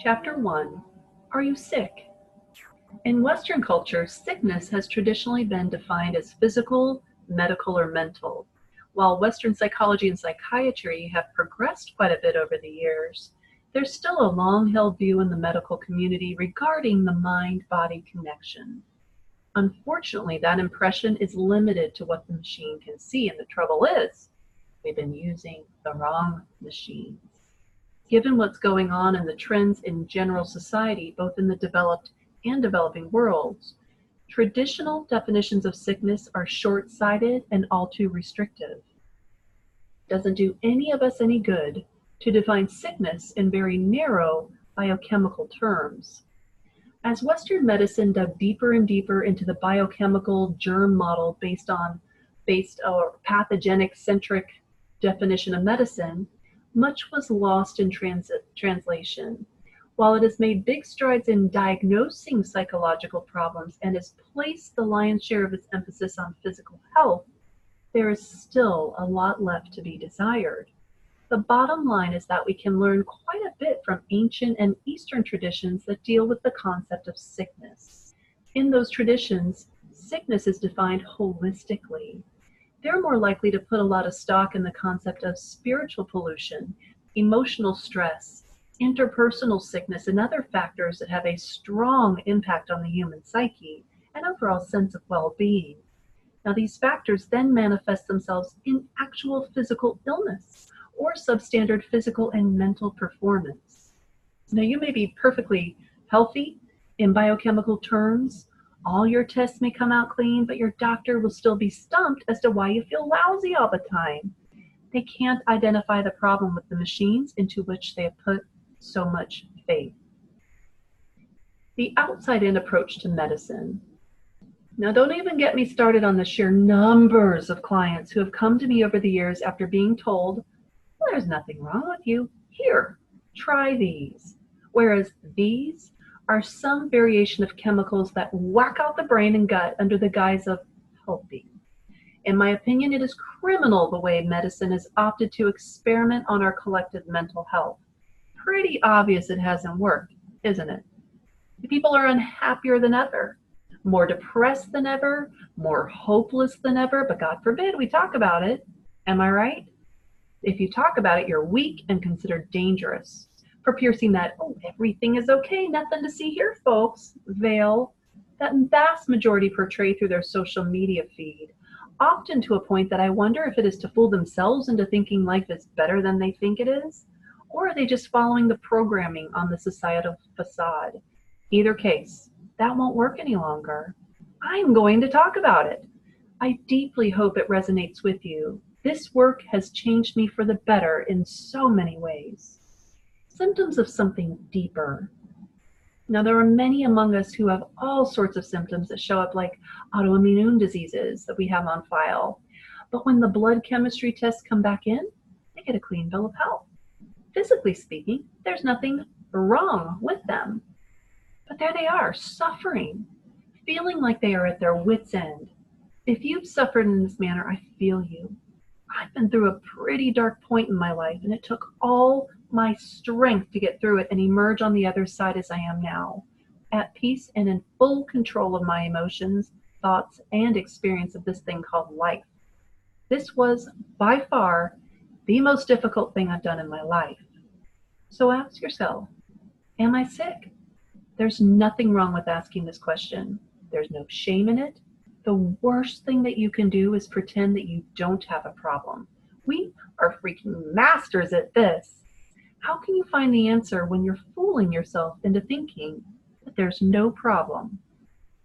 Chapter 1. Are you sick? In Western culture, sickness has traditionally been defined as physical, medical, or mental. While Western psychology and psychiatry have progressed quite a bit over the years, there's still a long-held view in the medical community regarding the mind-body connection. Unfortunately, that impression is limited to what the machine can see, and the trouble is, we've been using the wrong machines. Given what's going on and the trends in general society, both in the developed and developing worlds, traditional definitions of sickness are short-sighted and all too restrictive. It doesn't do any of us any good to define sickness in very narrow biochemical terms. As Western medicine dug deeper and deeper into the biochemical germ model based or pathogenic-centric definition of medicine, much was lost in translation. While it has made big strides in diagnosing psychological problems and has placed the lion's share of its emphasis on physical health, there is still a lot left to be desired. The bottom line is that we can learn quite a bit from ancient and Eastern traditions that deal with the concept of sickness. In those traditions, sickness is defined holistically. They're more likely to put a lot of stock in the concept of spiritual pollution, emotional stress, interpersonal sickness, and other factors that have a strong impact on the human psyche and overall sense of well-being. Now, these factors then manifest themselves in actual physical illness or substandard physical and mental performance. Now, you may be perfectly healthy in biochemical terms. All your tests may come out clean, but your doctor will still be stumped as to why you feel lousy all the time. They can't identify the problem with the machines into which they have put so much faith. The outside-in approach to medicine. Now, don't even get me started on the sheer numbers of clients who have come to me over the years after being told, well, there's nothing wrong with you. Here, try these. Whereas these are some variation of chemicals that whack out the brain and gut under the guise of helping. In my opinion, it is criminal the way medicine has opted to experiment on our collective mental health. Pretty obvious it hasn't worked, isn't it? People are unhappier than ever, more depressed than ever, more hopeless than ever, but God forbid we talk about it. Am I right? If you talk about it, you're weak and considered dangerous. For piercing that, oh, everything is okay, nothing to see here, folks, veil that vast majority portray through their social media feed, often to a point that I wonder if it is to fool themselves into thinking life is better than they think it is, or are they just following the programming on the societal facade? Either case, that won't work any longer. I'm going to talk about it. I deeply hope it resonates with you. This work has changed me for the better in so many ways. Symptoms of something deeper. Now, there are many among us who have all sorts of symptoms that show up like autoimmune diseases that we have on file. But when the blood chemistry tests come back in, they get a clean bill of health. Physically speaking, there's nothing wrong with them. But there they are, suffering, feeling like they are at their wits' end. If you've suffered in this manner, I feel you. I've been through a pretty dark point in my life, and it took all my strength to get through it and emerge on the other side as I am now, at peace and in full control of my emotions, thoughts, and experience of this thing called life. This was, by far, the most difficult thing I've done in my life. So ask yourself, am I sick? There's nothing wrong with asking this question. There's no shame in it. The worst thing that you can do is pretend that you don't have a problem. We are freaking masters at this. How can you find the answer when you're fooling yourself into thinking that there's no problem?